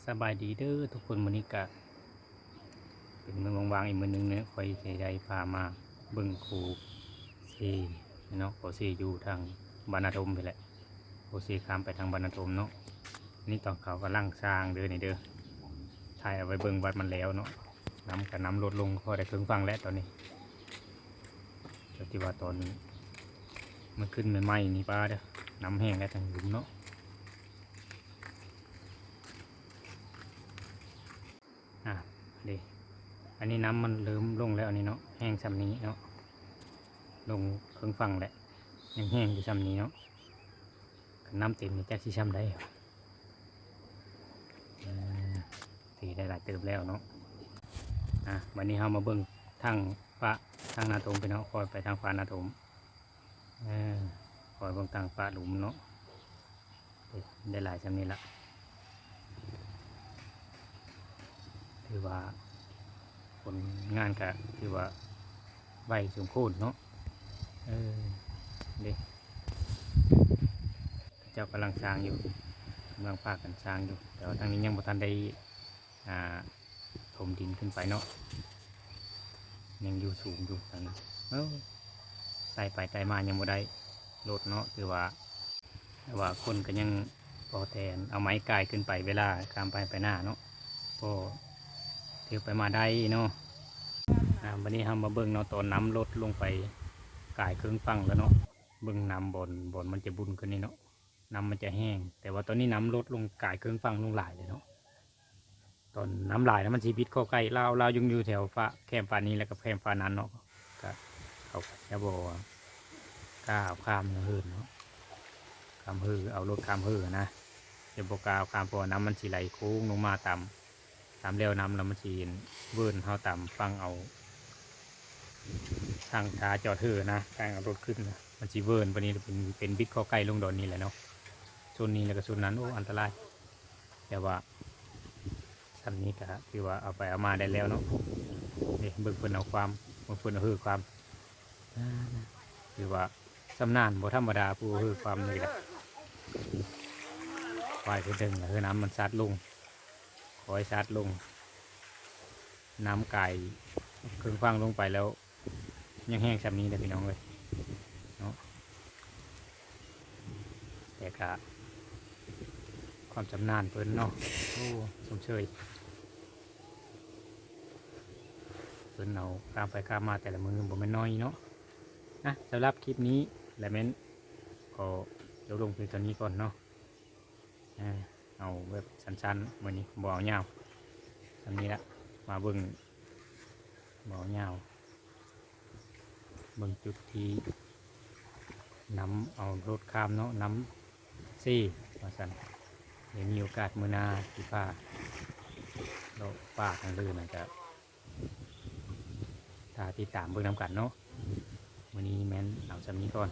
สบายดีเด้อทุกคนมื้อนี้ก็เป็นมื้อว่างๆอีกมื้อหนึงเนาะข่อยสิได้พามาเบิ่งครูเซเนาะครูเซอยู่ทางบ้านนาทมนี่แหละครูเซข้ามไปทางบ้านนาทมเนาะนี่ตอนเขากำลังสร้างเด้อนี่เด้อถ่ายเอาไว้เบิ่งวัดมันแล้วเนาะน้ำลดลงพอได้ครึ่งฝั่งแล้วตอนนี้แต่ที่ว่าตอนมันขึ้นใหม่ๆนี่ป้าเด้อน้ำแห้งแล้วทางหลุมเนาะเด้อันนี้น้ำมันเริ่มลงแล้วอันนี้เนาะแห้งซ้ำนี้เนาะลงครึ่งฝั่งแหละยังแห้งอยู่ซ้ำนี้เนาะน้ำเต็มนี่จะสิซ้ำได้สีได้หลายเติมแล้วเนาะวันนี้เรามาเบิ่งทางฟ้าทางนาทมไปเนาะคอยไปทางฟ้านาทมคอยเบิ่งทางฟ้าหลุมเนาะได้หลายซ้ำนี้ละถือว่าผลงานก็ถือว่าไวสมควรเนาะเด็กเจ้ากำลังสร้างอยู่กำลังพากันสร้างอยู่แต่ว่าทางนี้ยังบ่ทันได้ถมดินขึ้นไปเนาะยังอยู่สูงอยู่ทางนี้ไต่ไปไต่มายังบ่ได้โลดเนาะถือว่าคนก็ยังพอแทนเอาไม้กายขึ้นไปเวลาข้ามไปหน้าเนาะก็ถือไปมาได้เนาะวันนี้เรามาเบิ่งเนาะตอนน้ำลดลงไปกายครึ่งฝั่งแล้วเนาะเบิ่งน้ำบนมันจะบุญขึ้นนี่เนาะน้ำมันจะแห้งแต่ว่าตอนนี้น้ำลดลงกายครึ่งฝั่งลงหลายเลยเนาะตอนน้ำหลายแล้วมันชีวิตเข้าใกล้เรายุ่งอยู่แถวฟ้าแคมฟ้านี้แล้วกับแคมฟ้านั้นเนาะก็เขาจะบอกก้าวข้ามหืนเนาะข้ามหือเอารถข้ามหือนะจะบอกก้าวข้ามเพราะน้ำมันสีไหลโค้งลงมาตามเร็วน้ำแล้วมันสีเวิร์นเขาตามฟังเอาทางขาจอดเธอนะทางเอารถขึ้นนะมันสีเวิร์นวันนี้เป็นบิ๊กข้อใกล้ลงดอนนี้แหละเนาะโซนนี้แล้วก็โซนนั้นอันตรายแต่ว่าทำนี้ก็คือว่าเอาไปเอามาได้แล้วเนาะนี่เบิ่งเพิ่นเอาความเบิ่งเพิ่นเอาคือความคือว่าสำนานบ่ธรรมดาผู้คือความนี่แหละควายเพิ่นดึงคือน้ำมันซัดลงคอยซัดลงน้ำไก่ครึ่งฟังลงไปแล้วยังแห้งแบบนี้เลยพี่น้องเลยเนาะแต่กะความชำนาญเพิ่นเนาะโอ้สมเชยเพิ่นเอาข้ามไปข้ามมาแต่ละมือบ่แม่นน้อยเนาะสำหรับคลิปนี้และแม่นขอเดี๋ยวลงเพียงตอนนี้ก่อนเนาะเอาแบบสั้นๆมื้อนี้บ่เอายาวอันนี้ละมาเบิ่งบ่เอายาวเบิ่งจุดที่น้ำเอารถข้ามเนาะน้ำซี่ว่าซั่นเดี๋ยวมีโอกาสมื้อหน้าที่ฟ้าเราป้าทางลื่นนะครับถ้าติดตามเบิ่งนำกันเนาะมื้อนี้แม่นเอาซ้ำนี้ก่อน